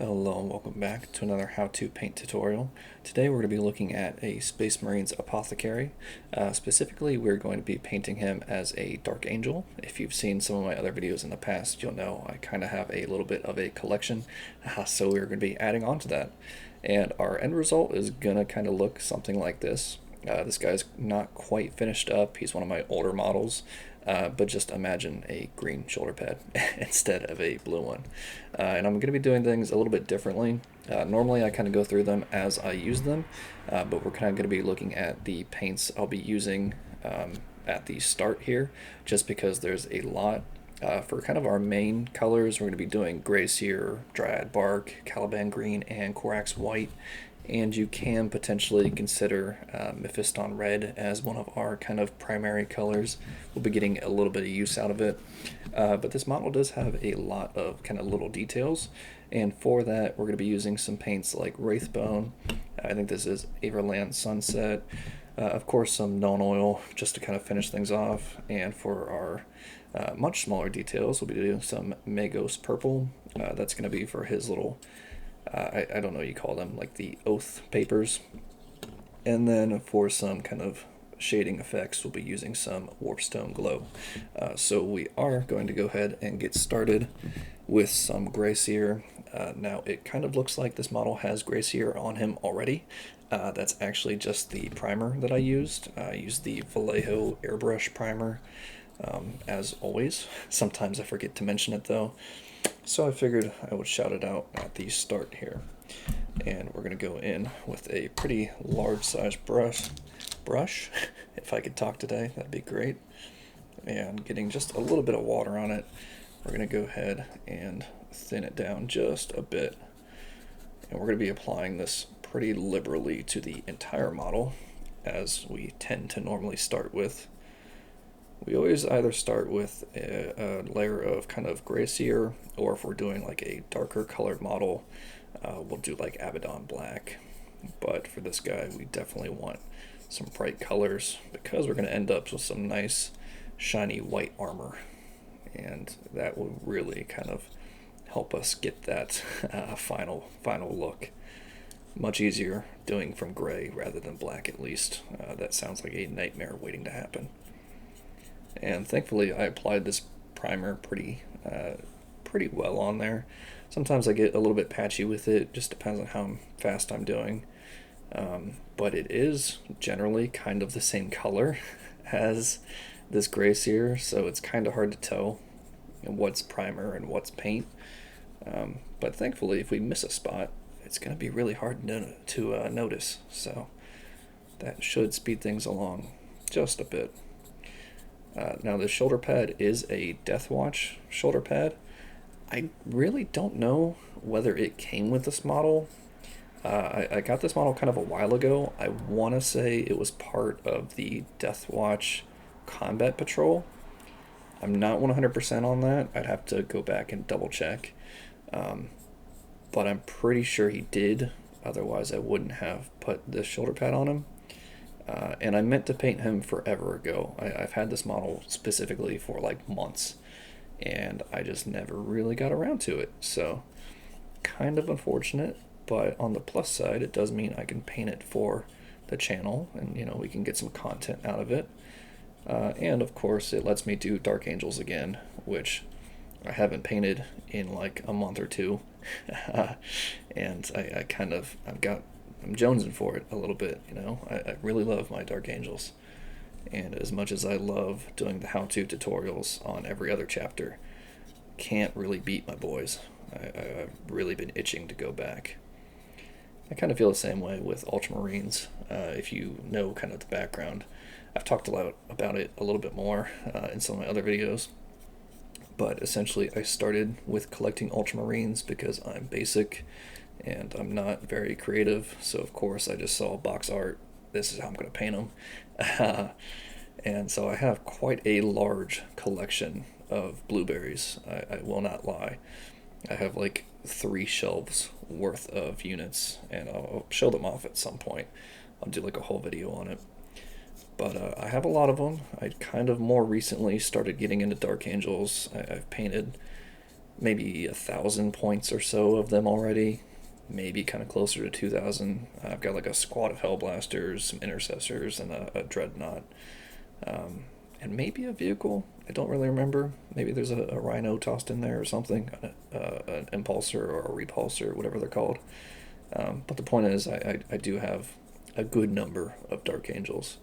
Hello and welcome back to another how-to paint tutorial. Today we're going to be looking at a Space Marine's Apothecary. Specifically, we're going to be painting him as a Dark Angel. If you've seen some of my other videos in the past, you'll know I kind of have a little bit of a collection, so we're going to be adding on to that. And our end result is going to kind of look something like this. This guy's not quite finished up. He's one of my older models, but just imagine a green shoulder pad instead of a blue one. And I'm going to be doing things a little bit differently. Normally I kind of go through them as I use them, but we're kind of going to be looking at the paints I'll be using at the start here, just because there's a lot. For kind of our main colors, we're going to be doing Gray Seer, Dryad Bark, Caliban Green, and Corax White. And you can potentially consider Mephiston Red as one of our kind of primary colors. We'll be getting a little bit of use out of it. But this model does have a lot of kind of little details. And for that, we're going to be using some paints like Wraithbone. I think this is Everland Sunset. Of course, some Dawn Oil just to kind of finish things off. And for our much smaller details, we'll be doing some Magos Purple. That's going to be for his little... I don't know what you call them, like the oath papers. And then for some kind of shading effects, we'll be using some Warpstone Glow. So we are going to go ahead and get started with some Gray Seer. Now it kind of looks like this model has Gray Seer on him already. That's actually just the primer that I used. I used the Vallejo airbrush primer, as always. Sometimes I forget to mention it though. So I figured I would shout it out at the start here. And we're going to go in with a pretty large size brush. If I could talk today, that'd be great. And getting just a little bit of water on it, we're going to go ahead and thin it down just a bit. And we're going to be applying this pretty liberally to the entire model, as we tend to normally start with. We always either start with a layer of kind of Gray Seer, or if we're doing like a darker colored model, we'll do like Abaddon Black. But for this guy, we definitely want some bright colors, because we're going to end up with some nice shiny white armor. And that will really kind of help us get that final look. Much easier doing from gray rather than black, at least. That sounds like a nightmare waiting to happen. And thankfully I applied this primer pretty well on there. Sometimes I get a little bit patchy with it, just depends on how fast I'm doing. But it is generally kind of the same color as this Gray Seer, so it's kind of hard to tell what's primer and what's paint. But thankfully, if we miss a spot, it's going to be really hard to notice. So that should speed things along just a bit. Now the shoulder pad is a Deathwatch shoulder pad. I really don't know whether it came with this model. I got this model kind of a while ago. I want to say it was part of the Deathwatch Combat Patrol. I'm not 100% on that. I'd have to go back and double check. But I'm pretty sure he did. Otherwise I wouldn't have put this shoulder pad on him. And I meant to paint him forever ago. I've had this model specifically for like months, and I just never really got around to it. So kind of unfortunate, but on the plus side, it does mean I can paint it for the channel, and we can get some content out of it. And of course, it lets me do Dark Angels again, which I haven't painted in like a month or two. And I'm jonesing for it a little bit, I really love my Dark Angels. And as much as I love doing the how-to tutorials on every other chapter, can't really beat my boys. I've really been itching to go back. I kind of feel the same way with Ultramarines. If you know kind of the background, I've talked a lot about it a little bit more in some of my other videos. But essentially, I started with collecting Ultramarines because I'm basic and I'm not very creative, so of course I just saw box art, this is how I'm going to paint them. And so I have quite a large collection of blueberries, I will not lie. I have like 3 shelves worth of units, and I'll show them off at some point. I'll do like a whole video on it. But I have a lot of them. I kind of more recently started getting into Dark Angels. I've painted maybe 1,000 points or so of them already, maybe kind of closer to 2,000. I've got like a squad of Hellblasters, some Intercessors, and a Dreadnought, and maybe a vehicle. I don't really remember. Maybe there's a Rhino tossed in there or something, an Impulsor or a Repulsor, whatever they're called. But the point is, I do have a good number of Dark Angels,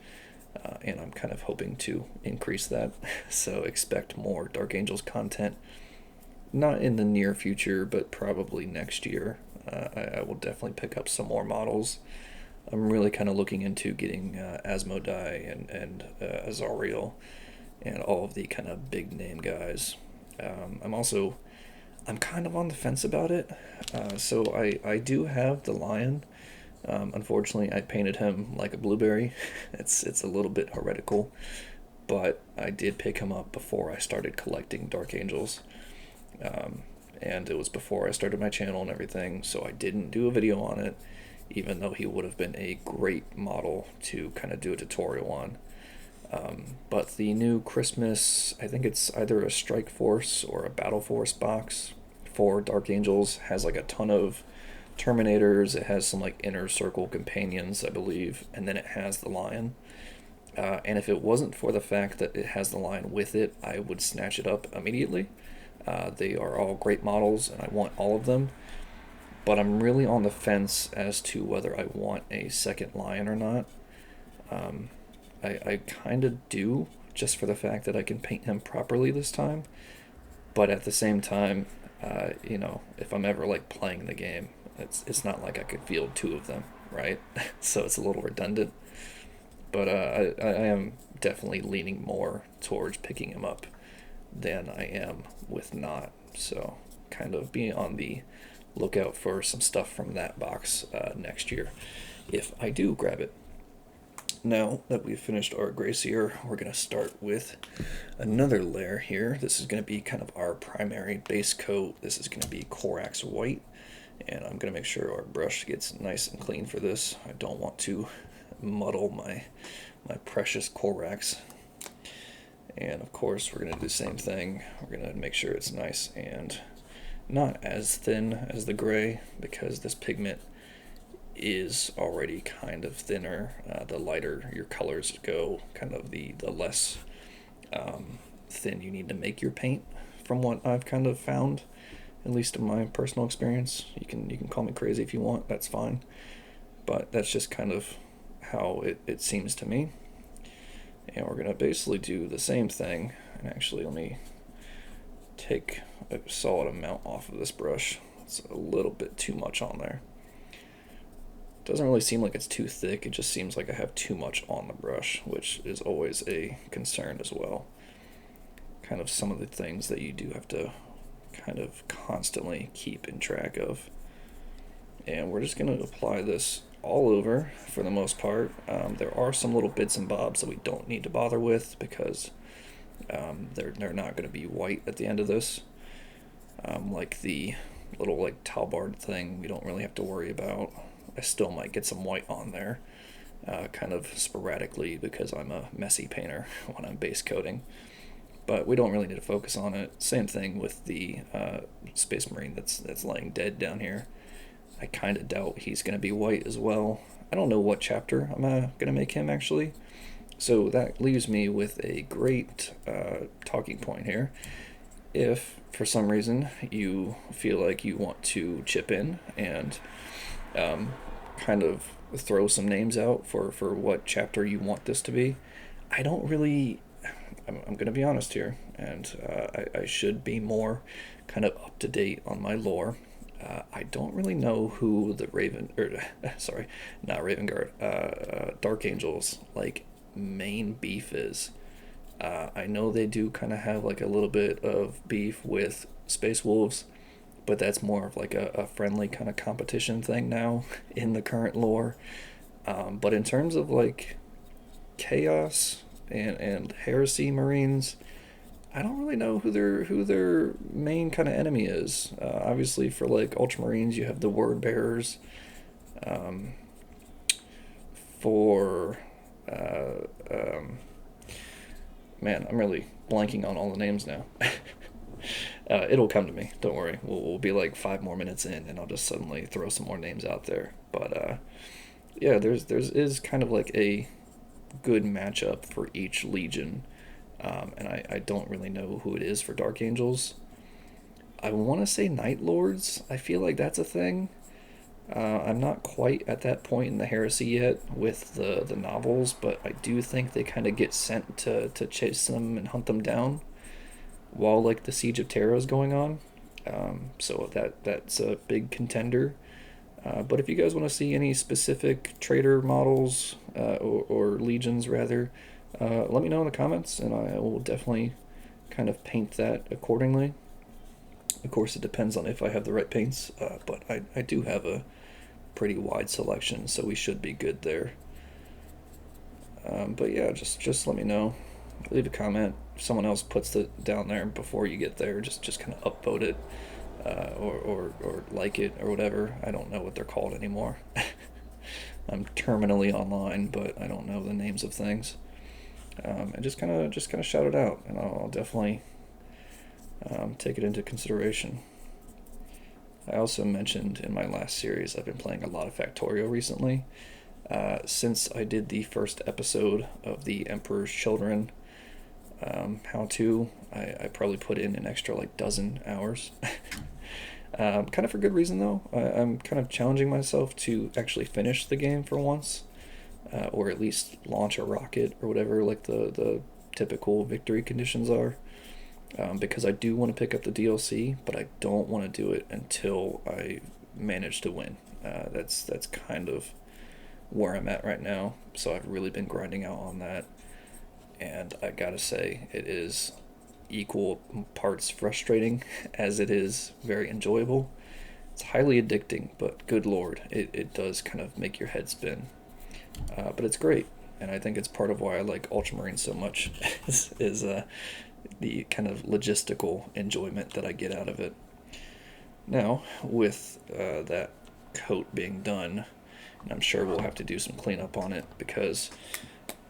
and I'm kind of hoping to increase that. So expect more Dark Angels content. Not in the near future, but probably next year. I will definitely pick up some more models. I'm really kind of looking into getting Asmodai and Azariel and all of the kind of big name guys. I'm kind of on the fence about it. So I do have the lion. Unfortunately, I painted him like a blueberry. It's a little bit heretical, but I did pick him up before I started collecting Dark Angels. And it was before I started my channel and everything, so I didn't do a video on it, even though he would have been a great model to kind of do a tutorial on. But the new Christmas, I think it's either a Strike Force or a Battle Force box for Dark Angels, has like a ton of Terminators. It has some like inner circle companions, I believe, and then it has the lion. And if it wasn't for the fact that it has the lion with it, I would snatch it up immediately. They are all great models, and I want all of them. But I'm really on the fence as to whether I want a second lion or not. I kind of do, just for the fact that I can paint him properly this time. But at the same time, if I'm ever like playing the game, it's not like I could field two of them, right? So it's a little redundant. But I am definitely leaning more towards picking him up than I am with not. So kind of be on the lookout for some stuff from that box next year, if I do grab it. Now that we've finished our Gracier, we're going to start with another layer here. This is going to be kind of our primary base coat. This is going to be Corax White, and I'm going to make sure our brush gets nice and clean for this. I don't want to muddle my precious Corax. And of course we're going to do the same thing. We're going to make sure it's nice and not as thin as the gray, because this pigment is already kind of thinner. The lighter your colors go, kind of the less thin you need to make your paint, from what I've kind of found, at least in my personal experience. You can call me crazy if you want, that's fine. But that's just kind of how it seems to me. And we're going to basically do the same thing. And actually, let me take a solid amount off of this brush. It's a little bit too much on there. Doesn't really seem like it's too thick, it just seems like I have too much on the brush, which is always a concern as well. Kind of some of the things that you do have to kind of constantly keep in track of. And we're just going to apply this all over for the most part. There are some little bits and bobs that we don't need to bother with, because they're not going to be white at the end of this. Like the little like Talbard thing, we don't really have to worry about. I still might get some white on there, kind of sporadically, because I'm a messy painter when I'm base coating. But we don't really need to focus on it. Same thing with the Space Marine that's laying dead down here. I kind of doubt he's going to be white as well. I don't know what chapter I'm going to make him, actually. So that leaves me with a great talking point here. If, for some reason, you feel like you want to chip in and kind of throw some names out for what chapter you want this to be, I don't really... I'm going to be honest here, and I should be more kind of up to date on my lore. I don't really know who the Dark Angels, like, main beef is. I know they do kind of have like a little bit of beef with Space Wolves, but that's more of like a friendly kind of competition thing now in the current lore. But in terms of like Chaos and Heresy Marines, I don't really know who their main kind of enemy is. Obviously, for like Ultramarines, you have the Word Bearers. For man, I'm really blanking on all the names now. It'll come to me. Don't worry. We'll be like 5 more minutes in, and I'll just suddenly throw some more names out there. But yeah, there's is kind of like a good matchup for each legion, and I don't really know who it is for Dark Angels. I want to say Night Lords. I feel like that's a thing. I'm not quite at that point in the heresy yet with the novels, but I do think they kind of get sent to chase them and hunt them down while like the Siege of Terra is going on. So that's a big contender. But if you guys want to see any specific trader models or legions rather, let me know in the comments, and I will definitely kind of paint that accordingly. Of course, it depends on if I have the right paints, but I do have a pretty wide selection, so we should be good there. But yeah, just let me know. Leave a comment. If someone else puts it down there before you get there, just kind of upvote it, or like it or whatever. I don't know what they're called anymore. I'm terminally online, but I don't know the names of things. And just kind of shout it out, and I'll definitely take it into consideration. I also mentioned in my last series I've been playing a lot of Factorio recently. Since I did the first episode of the Emperor's Children how to, I probably put in an extra like dozen hours. Kind of for good reason though. I'm kind of challenging myself to actually finish the game for once, or at least launch a rocket or whatever like the typical victory conditions are. Because I do want to pick up the DLC, but I don't want to do it until I manage to win. That's kind of where I'm at right now. So I've really been grinding out on that, and I gotta say it is equal parts frustrating as it is very enjoyable. It's highly addicting, but good lord, it does kind of make your head spin. But it's great, and I think it's part of why I like Ultramarine so much is the kind of logistical enjoyment that I get out of it. Now, with that coat being done, and I'm sure we'll have to do some cleanup on it because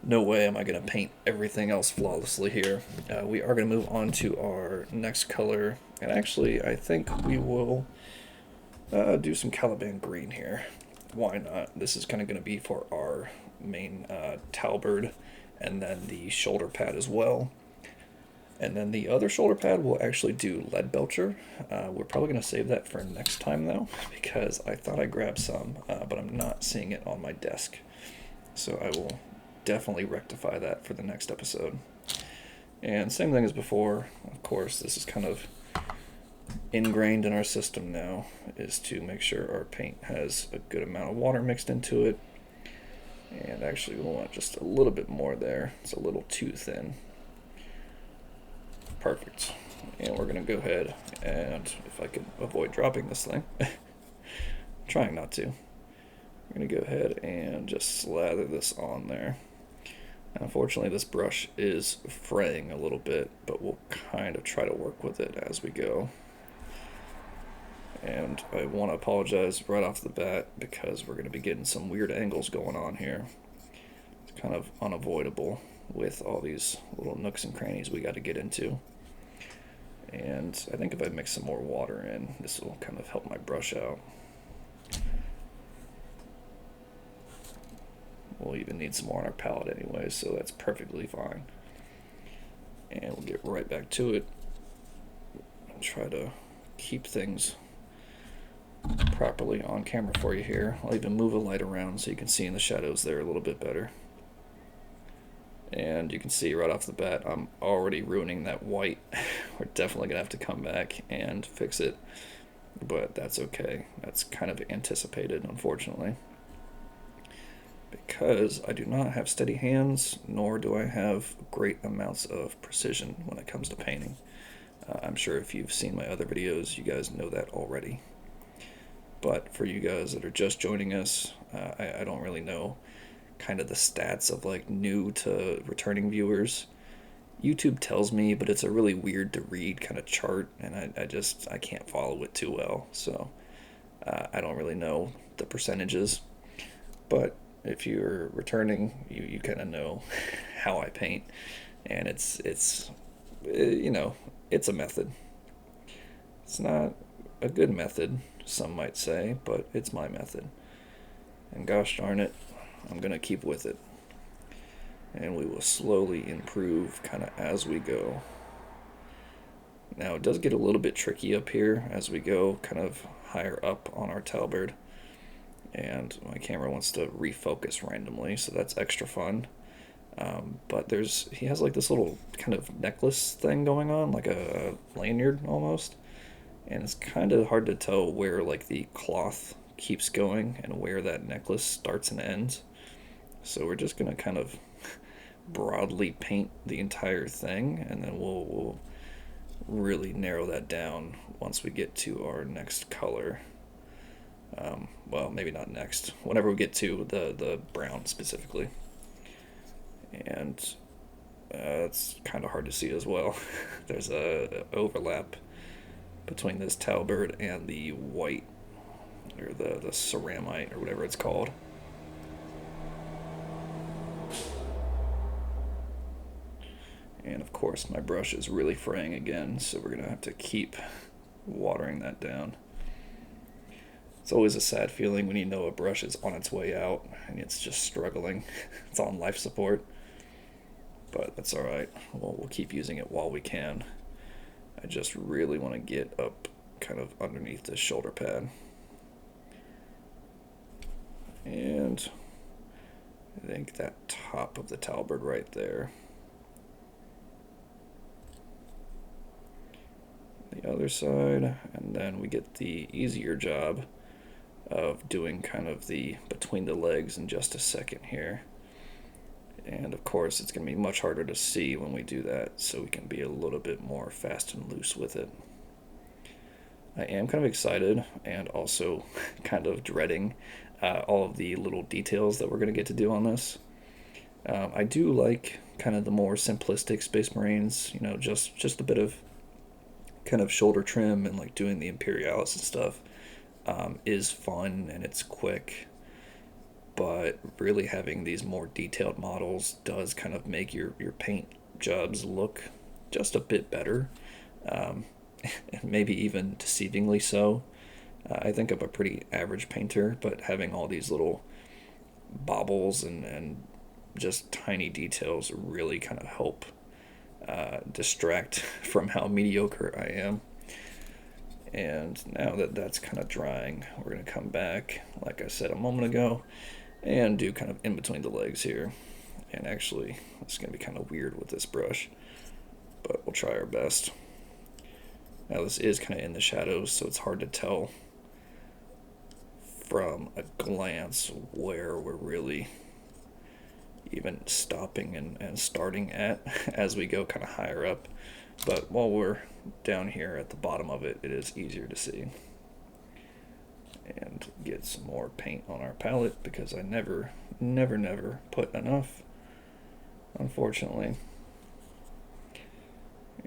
no way am I going to paint everything else flawlessly here. We are going to move on to our next color, and actually I think we will do some Caliban green here. Why not? This is kind of going to be for our main talberd, and then the shoulder pad as well. And then the other shoulder pad will actually do lead belcher. We're probably going to save that for next time though, because I thought I grabbed some, but I'm not seeing it on my desk. So I will definitely rectify that for the next episode. And same thing as before, of course, this is kind of ingrained in our system now, is to make sure our paint has a good amount of water mixed into it. And actually we'll want just a little bit more there. It's a little too thin. Perfect. And we're going to go ahead and, if I could avoid dropping this thing, trying not to, we're going to go ahead and just slather this on there. And unfortunately, this brush is fraying a little bit, but we'll kind of try to work with it as we go. And I want to apologize right off the bat because we're going to be getting some weird angles going on here. It's kind of unavoidable with all these little nooks and crannies we got to get into. And I think if I mix some more water in, this will kind of help my brush out. We'll even need some more on our palette anyway, so that's perfectly fine. And we'll get right back to it and try to keep things properly on camera for you here. I'll even move a light around so you can see in the shadows there a little bit better. And you can see right off the bat I'm already ruining that white. We're definitely gonna have to come back and fix it, but that's okay. That's kind of anticipated, unfortunately, because I do not have steady hands, nor do I have great amounts of precision when it comes to painting. I'm sure if you've seen my other videos, you guys know that already. But for you guys that are just joining us, I don't really know kind of the stats of like new to returning viewers. YouTube tells me, but it's a really weird to read kind of chart, and I can't follow it too well, so I don't really know the percentages. But if you're returning, you kind of know how I paint, and it's you know, it's a method. It's not a good method, some might say, but it's my method. And gosh darn it, I'm going to keep with it. And we will slowly improve kind of as we go. Now it does get a little bit tricky up here as we go kind of higher up on our talberd. And my camera wants to refocus randomly, so that's extra fun. But he has like this little kind of necklace thing going on, like a lanyard almost. And it's kind of hard to tell where like the cloth keeps going and where that necklace starts and ends. So we're just gonna kind of broadly paint the entire thing, and then we'll really narrow that down once we get to our next color. Well, maybe not next. Whenever we get to the brown specifically. And it's kind of hard to see as well. There's a overlap between this talberd and the white, or the ceramite, or whatever it's called. And of course my brush is really fraying again, so we're going to have to keep watering that down. It's always a sad feeling when you know a brush is on its way out and it's just struggling. It's on life support. But that's alright. We'll keep using it while we can. I just really want to get up kind of underneath this shoulder pad. And I think that top of the talberd right there. The other side, and then we get the easier job of doing kind of the between the legs in just a second here. And of course it's going to be much harder to see when we do that, so we can be a little bit more fast and loose with it. I am kind of excited and also kind of dreading all of the little details that we're going to get to do on this. I do like kind of the more simplistic Space Marines, just a bit of kind of shoulder trim and like doing the Imperialis and stuff is fun and it's quick. But really having these more detailed models does kind of make your paint jobs look just a bit better, and maybe even deceivingly so. I think I'm a pretty average painter, but having all these little baubles and just tiny details really kind of help distract from how mediocre I am. And now that that's kind of drying, we're going to come back, like I said a moment ago, and do kind of in between the legs here. And actually, it's going to be kind of weird with this brush, but we'll try our best. Now this is kind of in the shadows, so it's hard to tell from a glance where we're really even stopping and starting at as we go kind of higher up. But while we're down here at the bottom of it, it is easier to see. And get some more paint on our palette, because I never put enough, unfortunately.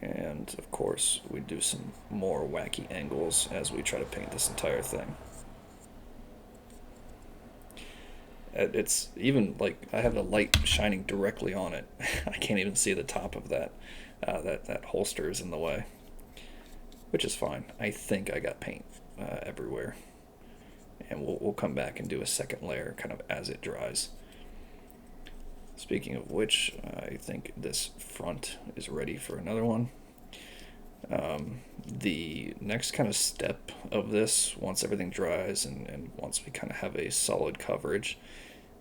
And of course we do some more wacky angles as we try to paint this entire thing. It's even like I have the light shining directly on it. I can't even see the top of that. That holster is in the way, which is fine. I think I got paint everywhere, and we'll come back and do a second layer kind of as it dries. Speaking of which, I think this front is ready for another one. The next kind of step of this, once everything dries and once we kind of have a solid coverage,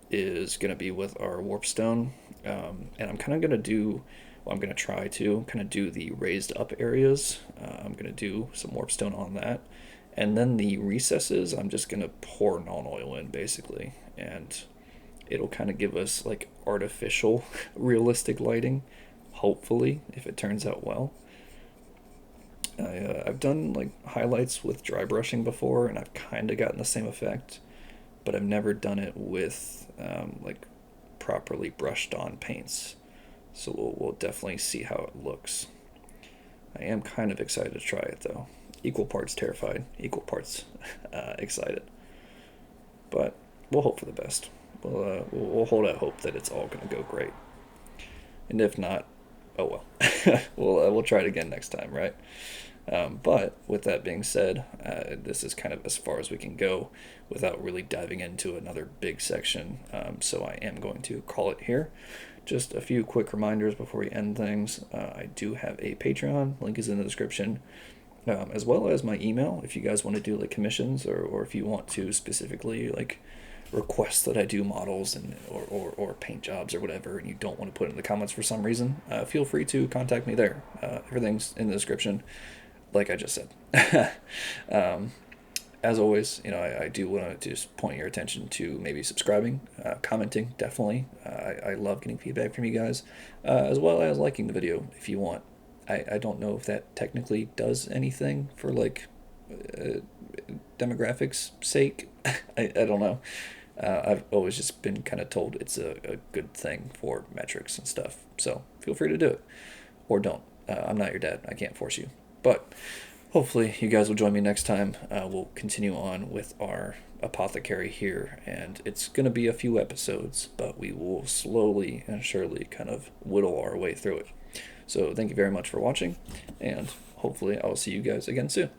is going to be with our warpstone. And I'm kind of going to do, well, I'm going to try to kind of do the raised up areas. I'm going to do some warpstone on that. And then the recesses, I'm just going to pour non-oil in, basically. And it'll kind of give us like artificial realistic lighting, hopefully, if it turns out well. I've done like highlights with dry brushing before, and I've kind of gotten the same effect, but I've never done it with like properly brushed on paints. So we'll definitely see how it looks. I am kind of excited to try it though. Equal parts terrified, equal parts excited. But we'll hope for the best. We'll hold out hope that it's all going to go great. And if not, oh well. We'll try it again next time, right? But with that being said, this is kind of as far as we can go without really diving into another big section. So I am going to call it here. Just a few quick reminders before we end things. I do have a Patreon, link is in the description, as well as my email if you guys want to do like commissions, or if you want to specifically like request that I do models and or paint jobs or whatever, and you don't want to put it in the comments for some reason, feel free to contact me there. Everything's in the description, like I just said. As always, I do want to just point your attention to maybe subscribing, commenting, definitely. I love getting feedback from you guys, as well as liking the video if you want. I don't know if that technically does anything for like demographics sake. I don't know. I've always just been kind of told it's a good thing for metrics and stuff. So feel free to do it, or don't. I'm not your dad. I can't force you. But hopefully you guys will join me next time. We'll continue on with our Apothecary here, and it's going to be a few episodes, but we will slowly and surely kind of whittle our way through it. So thank you very much for watching, and hopefully I will see you guys again soon.